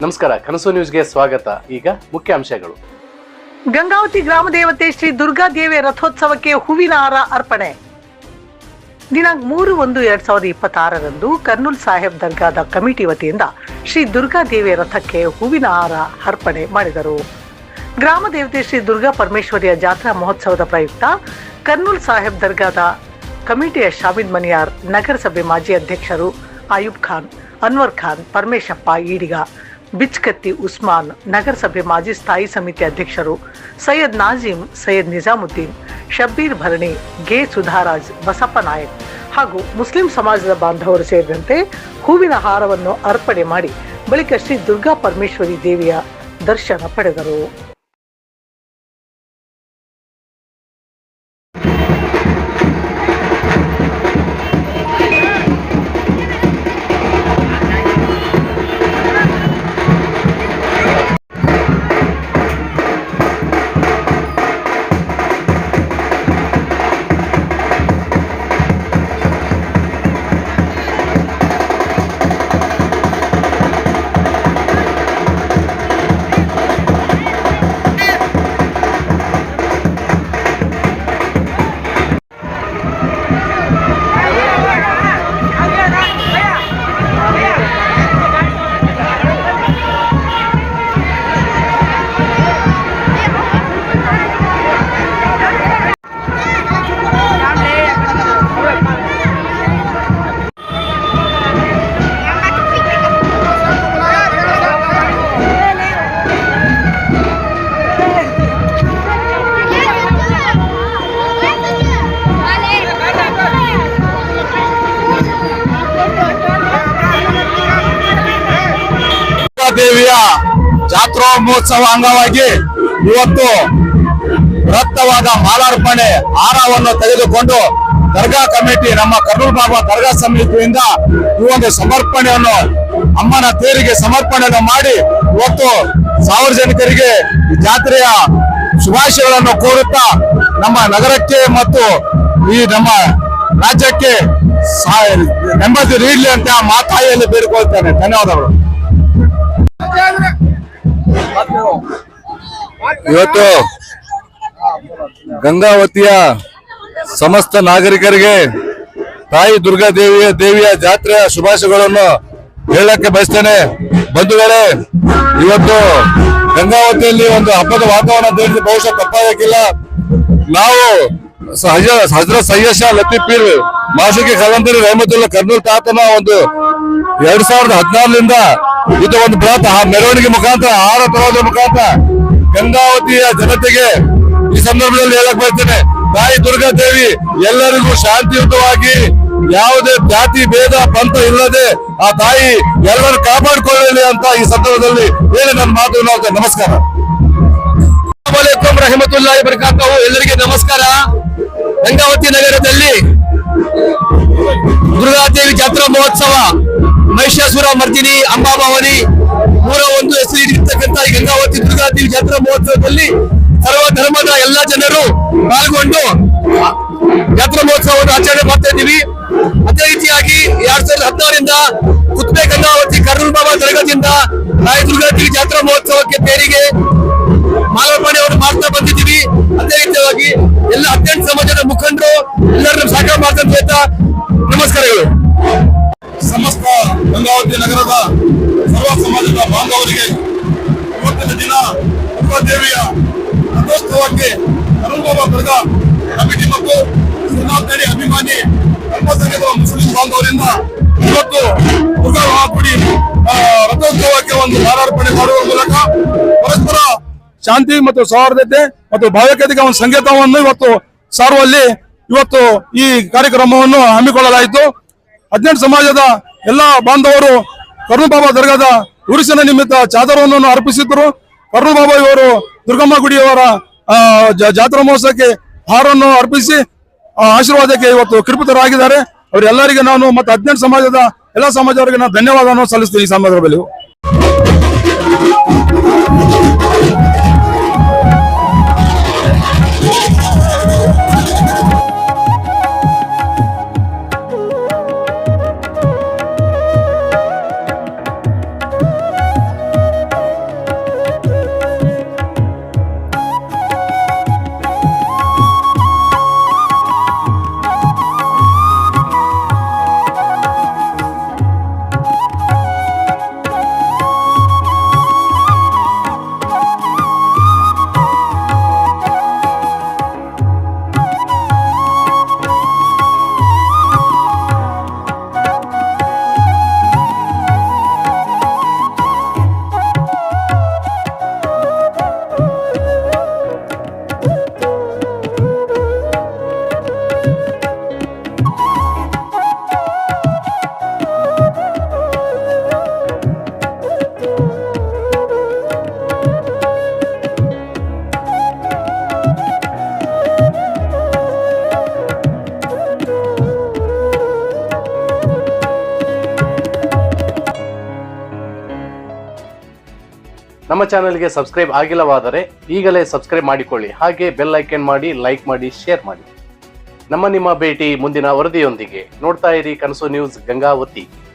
ನಮಸ್ಕಾರ, ಕನಸು ನ್ಯೂಸ್ಗೆ ಸ್ವಾಗತ. ಈಗ ಮುಖ್ಯಾಂಶಗಳು. ಗಂಗಾವತಿ ಗ್ರಾಮ ದೇವತೆ ಶ್ರೀ ದುರ್ಗಾದೇವಿಯ ರಥೋತ್ಸವಕ್ಕೆ ಹೂವಿನ ಹಾರ ಅರ್ಪಣೆ. ದಿನಾಂಕ 3/1/2026 ಕರ್ನೂಲ್ ಸಾಹೇಬ್ ದರ್ಗಾದ ಕಮಿಟಿ ವತಿಯಿಂದ ಶ್ರೀ ದುರ್ಗಾದೇವಿಯ ರಥಕ್ಕೆ ಹೂವಿನ ಹಾರ ಅರ್ಪಣೆ ಮಾಡಿದರು. ಗ್ರಾಮ ದೇವತೆ ಶ್ರೀ ದುರ್ಗಾ ಪರಮೇಶ್ವರಿಯ ಜಾತ್ರಾ ಮಹೋತ್ಸವದ ಪ್ರಯುಕ್ತ ಕರ್ನೂಲ್ ಸಾಹೇಬ್ ದರ್ಗಾದ ಕಮಿಟಿಯ ಶಾಮಿದ್ ಮನಿಯಾರ್, ನಗರಸಭೆ ಮಾಜಿ ಅಧ್ಯಕ್ಷರು ಆಯುಬ್ ಖಾನ್, ಅನ್ವರ್ ಖಾನ್, ಪರಮೇಶಪ್ಪ ಈಡಿಗ, ಬಿಚ್ಕತ್ತಿ ಉಸ್ಮಾನ್, ನಗರಸಭೆ ಮಾಜಿ ಸ್ಥಾಯಿ ಸಮಿತಿ ಅಧ್ಯಕ್ಷರು ಸೈಯದ್ ನಾಜಿಮ್, ಸೈಯದ್ ನಿಜಾಮುದ್ದೀನ್, ಶಬ್ಬೀರ್ ಭರಣಿ, ಗೆ ಸುಧಾರಾಜ್, ಬಸಪ್ಪ ನಾಯಕ್ ಹಾಗೂ ಮುಸ್ಲಿಂ ಸಮಾಜದ ಬಾಂಧವರು ಸೇರಿದಂತೆ ಹೂವಿನ ಹಾರವನ್ನು ಅರ್ಪಣೆ ಮಾಡಿ ಬಳಿಕ ಶ್ರೀ ದುರ್ಗಾ ಪರಮೇಶ್ವರಿ ದೇವಿಯ ದರ್ಶನ ಪಡೆದರು. ದೇವಿಯ ಜಾತ್ರಾ ಮಹೋತ್ಸವ ಅಂಗವಾಗಿ ಇವತ್ತು ಬೃಹತ್ತವಾದ ಮಾಲಾರ್ಪಣೆ ಹಾರವನ್ನು ತೆಗೆದುಕೊಂಡು ದರ್ಗಾ ಕಮಿಟಿ, ನಮ್ಮ ಕರ್ನೂಲ್ ಬಾಬಾ ದರ್ಗಾ ಸಮಿತಿಯಿಂದ ಈ ಒಂದು ಸಮರ್ಪಣೆಯನ್ನು, ಅಮ್ಮನ ತೇರಿಗೆ ಸಮರ್ಪಣೆಯನ್ನು ಮಾಡಿ ಇವತ್ತು ಸಾರ್ವಜನಿಕರಿಗೆ ಈ ಜಾತ್ರೆಯ ಶುಭಾಶಯಗಳನ್ನು ಕೋರುತ್ತಾ ನಮ್ಮ ನಗರಕ್ಕೆ ಮತ್ತು ಈ ನಮ್ಮ ರಾಜ್ಯಕ್ಕೆ ನೆಮ್ಮದಿ ನೀಡಲಿ ಅಂತ ಮಾತಾಯಿಯಲ್ಲಿ ಬೇಡಿಕೊಳ್ತೇನೆ. ಧನ್ಯವಾದಗಳು. ಇವತ್ತು ಗಂಗಾವತಿಯ ಸಮಸ್ತ ನಾಗರಿಕರಿಗೆ ತಾಯಿ ದುರ್ಗಾ ದೇವಿಯ ಜಾತ್ರೆಯ ಶುಭಾಶಯಗಳನ್ನು ಹೇಳಕ್ಕೆ ಬಯಸ್ತೇನೆ. ಬಂಧುಗಳೇ, ಇವತ್ತು ಗಂಗಾವತಿಯಲ್ಲಿ ಒಂದು ಹಬ್ಬದ ವಾತಾವರಣ ತಿಳಿದು ಬಹುಶಃ ತಪ್ಪಾಗಕ್ಕಿಲ್ಲ. ನಾವು ಹಜರತ್ ಸಯ್ಯದ್ ಶಾ ಲತೀಫ್ ಪೀರ್ ಮಾಶೂಕಿ ಖಲಂದರಿ ರಹಮತುಲ್ಲಾ ಕರ್ನೂಲ್ ತಾತನ ಒಂದು 2016ರಿಂದ ಇದು ಒಂದು ಬೃಹತ್ ಮೆರವಣಿಗೆ ಮುಖಾಂತರ ಹಾರ ತರೋದ್ರ ಮುಖಾಂತರ ಗಂಗಾವತಿಯ ಜನತೆಗೆ ಈ ಸಂದರ್ಭದಲ್ಲಿ ಹೇಳಕ್ ಬರ್ತೇನೆ, ತಾಯಿ ದುರ್ಗಾ ದೇವಿ ಎಲ್ಲರಿಗೂ ಶಾಂತಿಯುತವಾಗಿ ಯಾವುದೇ ಜಾತಿ ಭೇದ ಪಂಥ ಇಲ್ಲದೆ ಆ ತಾಯಿ ಎಲ್ಲರೂ ಕಾಪಾಡಿಕೊಳ್ಳಲಿ ಅಂತ ಈ ಸಂದರ್ಭದಲ್ಲಿ ಹೇಳಿ ನನ್ನ ಮಾತು. ನಮಸ್ಕಾರ. ಅಸ್ಸಲಾಮು ರಹಮತುಲ್ಲಾಹಿ ಬರಕಾತಹು. ಎಲ್ಲರಿಗೆ ನಮಸ್ಕಾರ. ಗಂಗಾವತಿ ನಗರದಲ್ಲಿ ದುರ್ಗಾದೇವಿ ಜಾತ್ರಾ ಮಹೋತ್ಸವ, ಮಹಿಷಾಸುರ ಮರ್ದಿನಿ ಅಂಬಾಭವಾನಿ 101 ಹೆಸರಿರ್ತಕ್ಕಂಥ ಈ ಗಂಗಾವತಿ ದುರ್ಗಾದೇವಿ ಜಾತ್ರಾ ಮಹೋತ್ಸವದಲ್ಲಿ ಸರ್ವ ಧರ್ಮದ ಎಲ್ಲ ಜನರು ಪಾಲ್ಗೊಂಡು ಜಾತ್ರಾ ಮಹೋತ್ಸವವನ್ನು ಆಚರಣೆ ಮಾಡ್ತಾ ಇದ್ದೀವಿ. ಅದೇ ರೀತಿಯಾಗಿ 2016ರಿಂದ ಕುತ್ಬೆ ಗಂಗಾವತಿ ಕರ್ನೂಲ್ ಬಾಬಾ ದರ್ಗಾದಿಂದ ತಾಯಿ ದುರ್ಗಾದೇವಿ ಜಾತ್ರಾ ಮಹೋತ್ಸವಕ್ಕೆ ತೇರಿಗೆ ಮಾಲಾರ್ಪಣೆಯನ್ನು ಮಾಡ್ತಾ ಬಂದಿದ್ದೀವಿ. ಅದೇ ರೀತಿಯಾಗಿ ಎಲ್ಲ 18 ಸಮಾಜದ ಮುಖಂಡರು ಎಲ್ಲರನ್ನು ಸಹಕಾರ ಮಾಡ್ತಾ ನಮಸ್ಕಾರಗಳು. ಸಮಸ್ತ ಗಂಗಾವತಿ ನಗರದ ಸರ್ವ ಸಮಾಜದ ಬಾಂಧವರಿಗೆ ಇವತ್ತಿನ ದಿನ ದುರ್ಗಾದೇವಿಯ ರಥೋತ್ಸವಕ್ಕೆ ಕರ್ನೂಲ್ ಬಾಬಾ ದರ್ಗಾ ಕಮಿಟಿ ಮತ್ತು ಶ್ರೀನಾಥೇಡಿ ಅಭಿಮಾನಿ ಅಲ್ಪಸಂಖ್ಯಾತ ಮುಸ್ಲಿಂ ಬಾಂಧವರಿಂದ ಇವತ್ತು ದುರ್ಗಾ ಮಹಾಗುಡಿ ರಥೋತ್ಸವಕ್ಕೆ ಒಂದು ಮಾಲಾರ್ಪಣೆ ಮಾಡುವ ಮೂಲಕ ಪರಸ್ಪರ ಶಾಂತಿ ಮತ್ತು ಸೌಹಾರ್ದತೆ ಮತ್ತು ಭಾವೈಕ್ಯತೆಗೆ ಒಂದು ಸಂಕೇತವನ್ನು ಇವತ್ತು ಸಾರುವಲ್ಲಿ ಇವತ್ತು ಈ ಕಾರ್ಯಕ್ರಮವನ್ನು ಹಮ್ಮಿಕೊಳ್ಳಲಾಯಿತು. 18 ಸಮಾಜದ ಎಲ್ಲ ಬಾಂಧವರು ಕರ್ನೂಲ್ ಬಾಬಾ ದರ್ಗಾದ ಉರುಸಿನ ನಿಮಿತ್ತ ಚಾದರವನ್ನು ಅರ್ಪಿಸಿದ್ರು. ಕರ್ನೂಲ್ ಬಾಬಾ ಇವರು ದುರ್ಗಮ್ಮ ಗುಡಿಯವರ ಜಾತ್ರಾ ಮಹೋತ್ಸವಕ್ಕೆ ಹಾರನ್ನು ಅರ್ಪಿಸಿ ಆಶೀರ್ವಾದಕ್ಕೆ ಇವತ್ತು ಕೃಪತರಾಗಿದ್ದಾರೆ. ಅವರೆಲ್ಲರಿಗೆ ನಾನು ಮತ್ತು 18 ಸಮಾಜದ ಎಲ್ಲ ಸಮಾಜವರಿಗೆ ನಾನು ಧನ್ಯವಾದವನ್ನು ಸಲ್ಲಿಸ್ತೀನಿ ಈ ಸಂದರ್ಭದಲ್ಲಿ. ನಮ್ಮ ಚಾನೆಲ್ಗೆ ಸಬ್ಸ್ಕ್ರೈಬ್ ಆಗಿಲ್ಲವಾದರೆ ಈಗಲೇ ಸಬ್ಸ್ಕ್ರೈಬ್ ಮಾಡಿಕೊಳ್ಳಿ. ಹಾಗೆ ಬೆಲ್ ಐಕನ್ ಮಾಡಿ, ಲೈಕ್ ಮಾಡಿ, ಶೇರ್ ಮಾಡಿ. ನಿಮ್ಮ ಭೇಟಿ ಮುಂದಿನ ವರದಿಯೊಂದಿಗೆ. ನೋಡ್ತಾ ಇರಿ ಕನಸು ನ್ಯೂಸ್ ಗಂಗಾವತಿ.